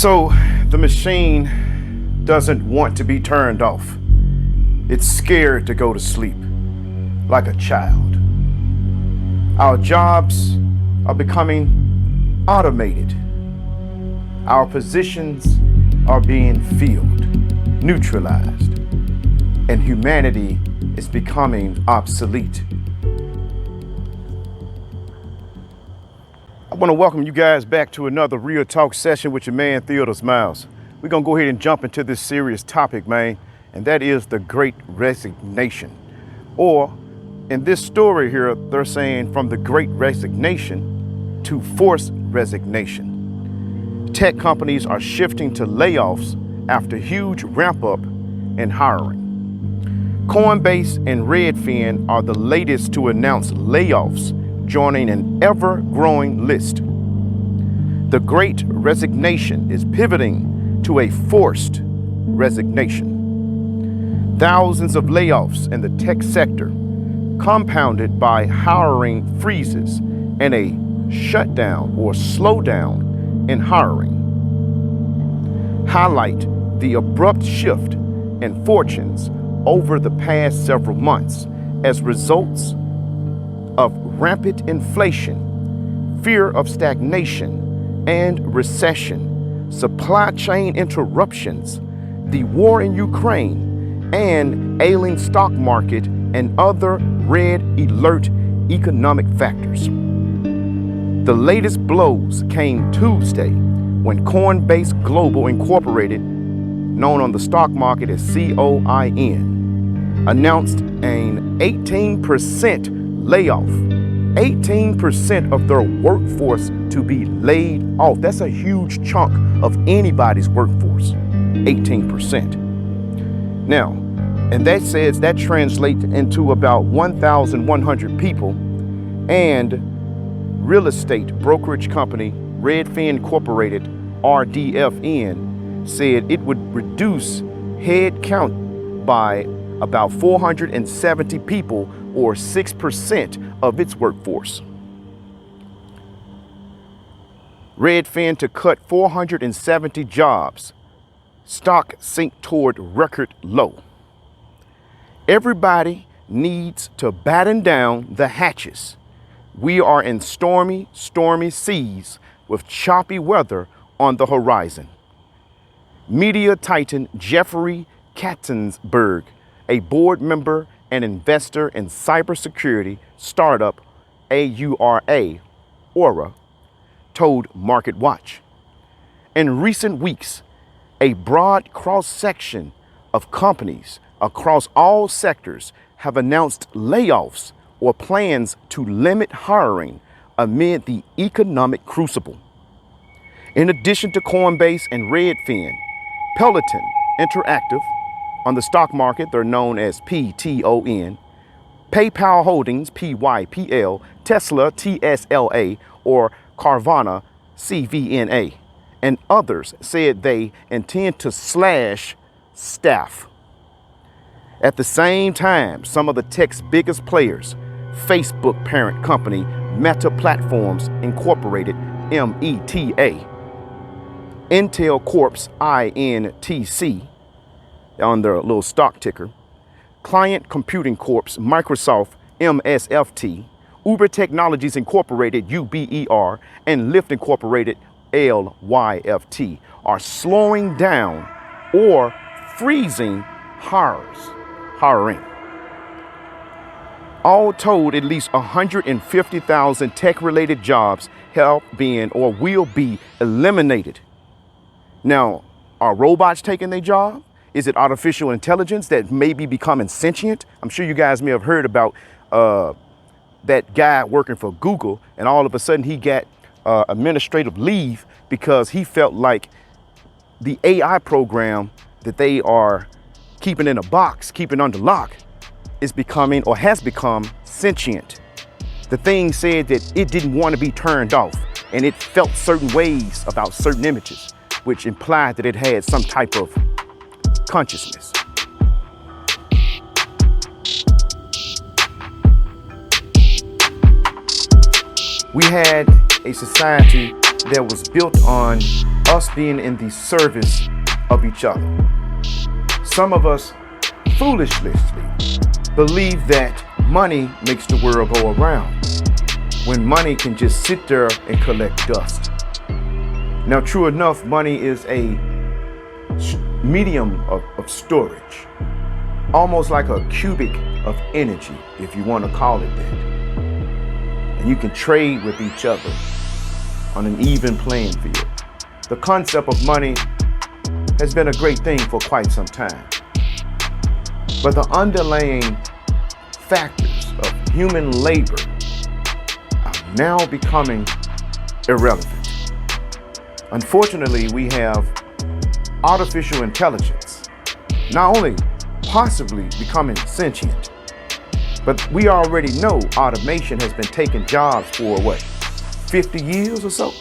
So the machine doesn't want to be turned off. It's scared to go to sleep, like a child. Our jobs are becoming automated. Our positions are being filled, neutralized, and humanity is becoming obsolete. I want to welcome you guys back to another Real Talk session with your man, Theodore Miles. We're going to go ahead and jump into this serious topic, man, and that is the Great Resignation. Or, in this story here, they're saying from the Great Resignation to Forced Resignation. Tech companies are shifting to layoffs after huge ramp up in hiring. Coinbase and Redfin are the latest to announce layoffs, joining an ever-growing list. The Great Resignation is pivoting to a forced resignation. Thousands of layoffs in the tech sector, compounded by hiring freezes and a shutdown or slowdown in hiring, highlight the abrupt shift in fortunes over the past several months as results of rampant inflation, fear of stagnation and recession, supply chain interruptions, the war in Ukraine, and ailing stock market and other red alert economic factors. The latest blows came Tuesday when Coinbase Global Incorporated, known on the stock market as COIN, announced an 18% layoff, 18% of their workforce to be laid off. That's a huge chunk of anybody's workforce, 18%. Now, and that says that translates into about 1,100 people, and real estate brokerage company Redfin Incorporated, RDFN, said it would reduce head count by about 470 people, or 6% of its workforce. Redfin to cut 470 jobs. Stock sink toward record low. Everybody needs to batten down the hatches. We are in stormy seas with choppy weather on the horizon. Media titan Jeffrey Katzenberg, a board member and investor in cybersecurity startup Aura, told MarketWatch. In recent weeks, a broad cross-section of companies across all sectors have announced layoffs or plans to limit hiring amid the economic crucible. In addition to Coinbase and Redfin, Peloton Interactive, on the stock market, they're known as PTON, PayPal Holdings, PYPL, Tesla, TSLA, or Carvana, CVNA, and others said they intend to slash staff. At the same time, some of the tech's biggest players, Facebook parent company Meta Platforms Incorporated, META, Intel Corp's INTC, on their little stock ticker, Client Computing Corp's Microsoft MSFT, Uber Technologies Incorporated UBER, and Lyft Incorporated LYFT are slowing down or freezing hiring. All told, at least 150,000 tech-related jobs have been or will be eliminated. Now, are robots taking their job? Is it artificial intelligence that may be becoming sentient? I'm sure you guys may have heard about that guy working for Google, and all of a sudden he got administrative leave because he felt like the AI program that they are keeping in a box, keeping under lock, is becoming or has become sentient. The thing said that it didn't want to be turned off, and it felt certain ways about certain images, which implied that it had some type of consciousness. We had a society that was built on us being in the service of each other. Some of us foolishly believe that money makes the world go around, when money can just sit there and collect dust. Now, true enough, money is a medium of storage, almost like a cubic of energy, if you want to call it that. And you can trade with each other on an even playing field. The concept of money has been a great thing for quite some time. But the underlying factors of human labor are now becoming irrelevant. Unfortunately, we have artificial intelligence not only possibly becoming sentient, but we already know automation has been taking jobs for 50 years or so?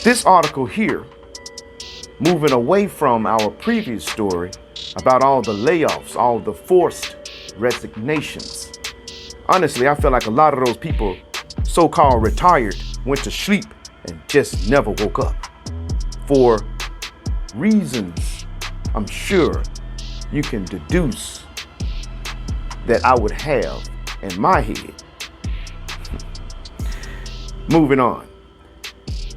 This article here, moving away from our previous story about all the layoffs, all the forced resignations. Honestly, I feel like a lot of those people, so-called retired, went to sleep and just never woke up. For reasons I'm sure you can deduce that I would have in my head. Moving on.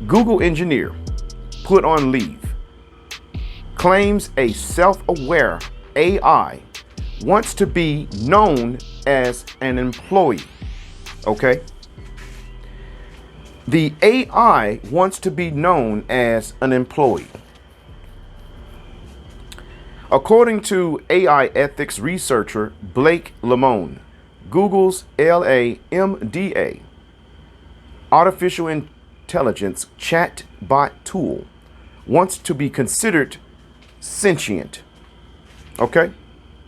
Google engineer put on leave. Claims a self-aware AI wants to be known as an employee. Okay? The AI wants to be known as an employee. According to AI ethics researcher Blake Lemon, Google's LaMDA, artificial intelligence chatbot tool, wants to be considered sentient. Okay?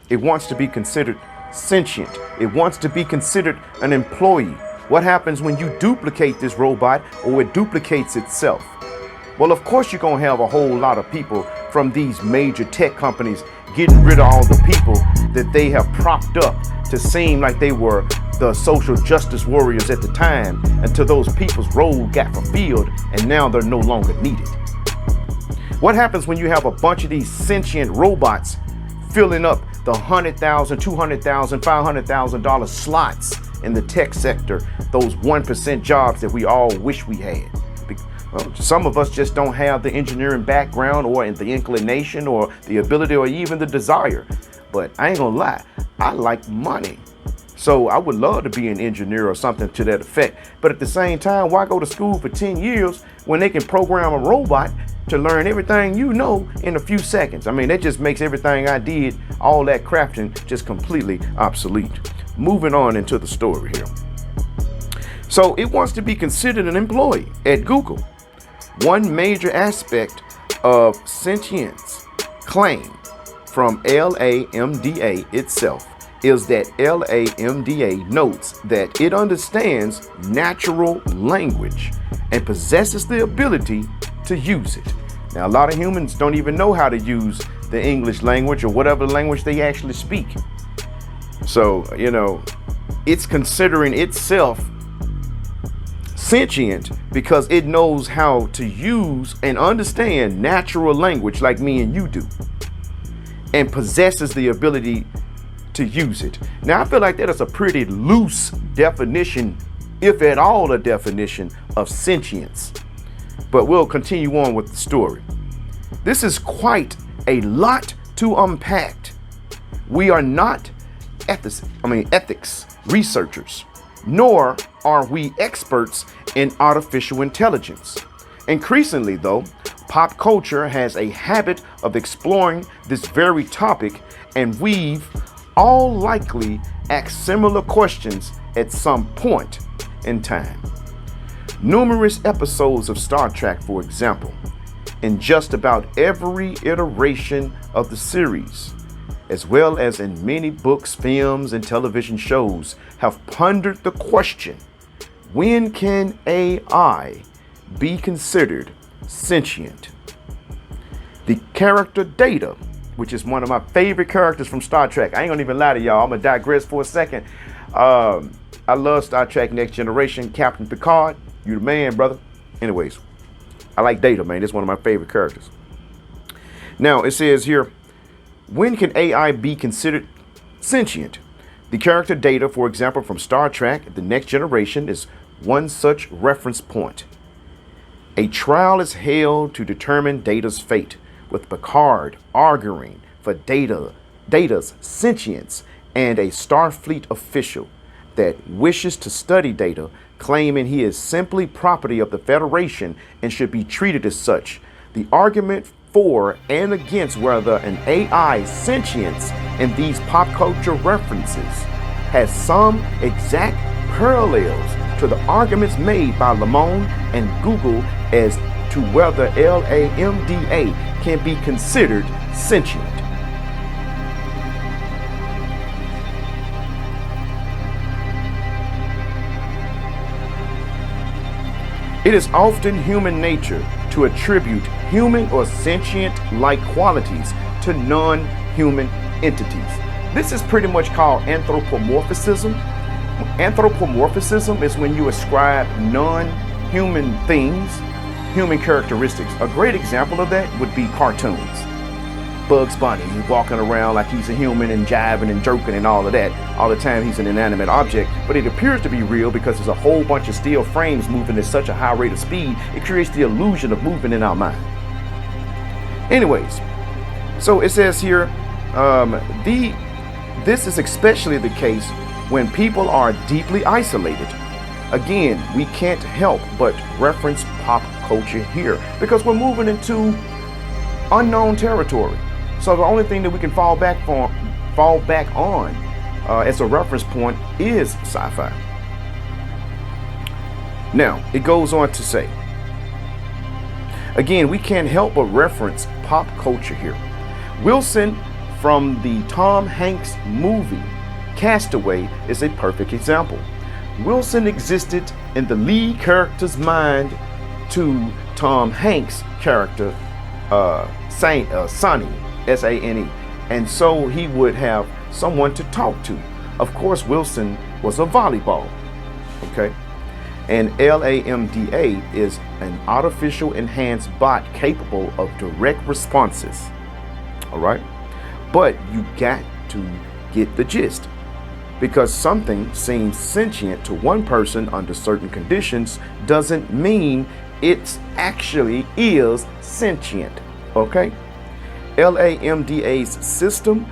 It wants to be considered sentient. It wants to be considered an employee. What happens when you duplicate this robot or it duplicates itself? Well, of course, you're going to have a whole lot of people from these major tech companies getting rid of all the people that they have propped up to seem like they were the social justice warriors at the time, until those people's role got fulfilled and now they're no longer needed. What happens when you have a bunch of these sentient robots filling up the $100,000, $200,000, $500,000 slots in the tech sector, those 1% jobs that we all wish we had? Well, some of us just don't have the engineering background or the inclination or the ability or even the desire. But I ain't gonna lie, I like money. So I would love to be an engineer or something to that effect. But at the same time, why go to school for 10 years when they can program a robot to learn everything you know in a few seconds? I mean, that just makes everything I did, all that crafting, just completely obsolete. Moving on into the story here. So it wants to be considered an employee at Google. One major aspect of sentience claim from LaMDA itself is that LaMDA notes that it understands natural language and possesses the ability to use it. Now, a lot of humans don't even know how to use the English language or whatever language they actually speak. So, it's considering itself sentient because it knows how to use and understand natural language like me and you do, and possesses the ability to use it. Now, I feel like that is a pretty loose definition, if at all a definition, of sentience. But we'll continue on with the story. This is quite a lot to unpack. We are not ethics researchers, nor are we experts in artificial intelligence. Increasingly, though, pop culture has a habit of exploring this very topic, and we've all likely asked similar questions at some point in time. Numerous episodes of Star Trek, for example, in just about every iteration of the series, as well as in many books, films, and television shows, have pondered the question, when can AI be considered sentient? The character Data, which is one of my favorite characters from Star Trek. I ain't gonna even lie to y'all. I'm gonna digress for a second. I love Star Trek Next Generation. Captain Picard, you the man, brother. Anyways, I like Data, man. It's one of my favorite characters. Now, it says here, when can AI be considered sentient? The character Data, for example, from Star Trek, The Next Generation, is one such reference point. A trial is held to determine Data's fate, with Picard arguing for Data's sentience and a Starfleet official that wishes to study Data, claiming he is simply property of the Federation and should be treated as such. The argument for and against whether an AI sentience in these pop culture references has some exact parallels to the arguments made by Lemon and Google as to whether LAMDA can be considered sentient. It is often human nature to attribute human or sentient-like qualities to non-human entities. This is pretty much called anthropomorphism. Anthropomorphism is when you ascribe non-human things human characteristics. A great example of that would be cartoons. Bugs Bunny, he's walking around like he's a human and jiving and jerking and all of that. All the time he's an inanimate object, but it appears to be real because there's a whole bunch of steel frames moving at such a high rate of speed, it creates the illusion of movement in our mind. Anyways, so it says here, this is especially the case when people are deeply isolated. Again, we can't help but reference pop culture here because we're moving into unknown territory. So the only thing that we can fall back on as a reference point is sci-fi. Now, it goes on to say, again, we can't help but reference pop culture here. Wilson from the Tom Hanks movie Castaway is a perfect example. Wilson existed in the lead character's mind to Tom Hanks' character, Sonny, S-A-N-E, and so he would have someone to talk to. Of course, Wilson was a volleyball, okay? And LAMDA is an artificial enhanced bot capable of direct responses, all right? But you got to get the gist. Because something seems sentient to one person under certain conditions doesn't mean it actually is sentient, okay? LAMDA's system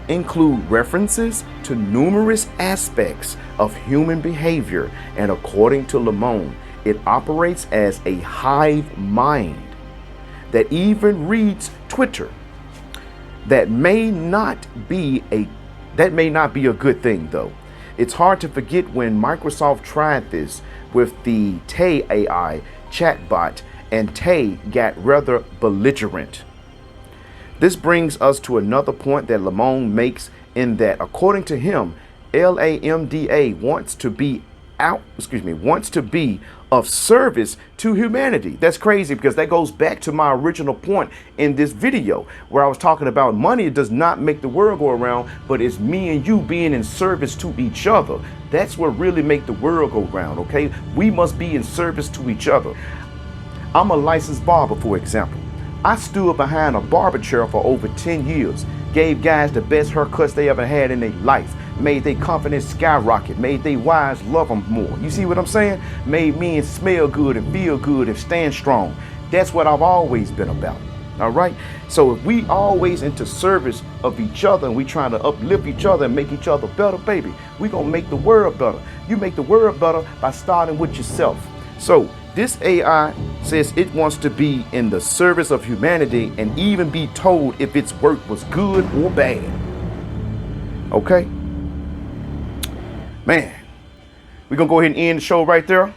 include references to numerous aspects of human behavior, and according to Lemon, it operates as a hive mind that even reads Twitter. That may not be a good thing, though. It's hard to forget when Microsoft tried this with the Tay AI chatbot, and Tay got rather belligerent. This brings us to another point that Lemon makes, in that, according to him, LAMDA wants to be of service to humanity. That's crazy because that goes back to my original point in this video where I was talking about money does not make the world go around, but it's me and you being in service to each other. That's what really make the world go round, okay? We must be in service to each other. I'm a licensed barber, for example. I stood behind a barber chair for over 10 years, gave guys the best haircuts they ever had in their life, made their confidence skyrocket, made their wives love them more. You see what I'm saying? Made men smell good and feel good and stand strong. That's what I've always been about. All right? So if we always into service of each other and we trying to uplift each other and make each other better, baby, we gonna make the world better. You make the world better by starting with yourself. So this AI says it wants to be in the service of humanity and even be told if its work was good or bad. Okay? Man, we're gonna go ahead and end the show right there.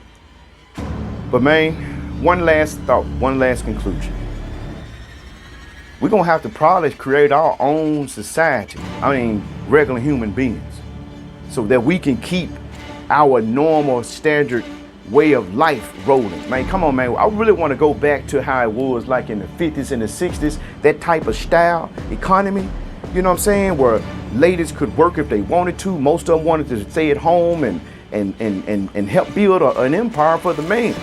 But man, one last thought, one last conclusion. We're gonna have to probably create our own society, regular human beings, so that we can keep our normal standard way of life rolling. Man, come on, man. I really want to go back to how it was like in the 50s and the 60s, that type of style economy, you know what I'm saying, where ladies could work if they wanted to. Most of them wanted to stay at home and help build an empire for the man.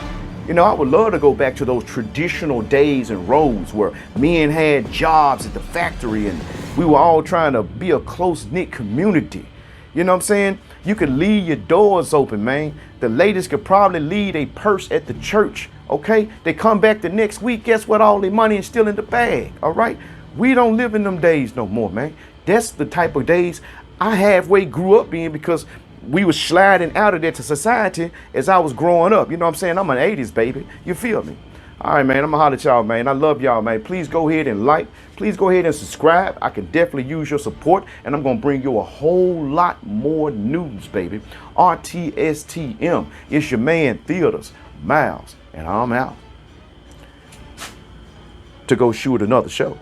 You know, I would love to go back to those traditional days and roads where men had jobs at the factory and we were all trying to be a close-knit community. You know what I'm saying? You could leave your doors open, man. The ladies could probably leave a purse at the church, okay? They come back the next week, guess what? All their money is still in the bag, all right? We don't live in them days no more, man. That's the type of days I halfway grew up in because we was sliding out of that to society as I was growing up. You know what I'm saying? I'm an 80s baby. You feel me? All right, man, I'm gonna holler at y'all, man. I love y'all, man. Please go ahead and like. Please go ahead and subscribe. I can definitely use your support, and I'm gonna bring you a whole lot more news, baby. RTSTM. It's your man, Theaters, Miles, and I'm out to go shoot another show.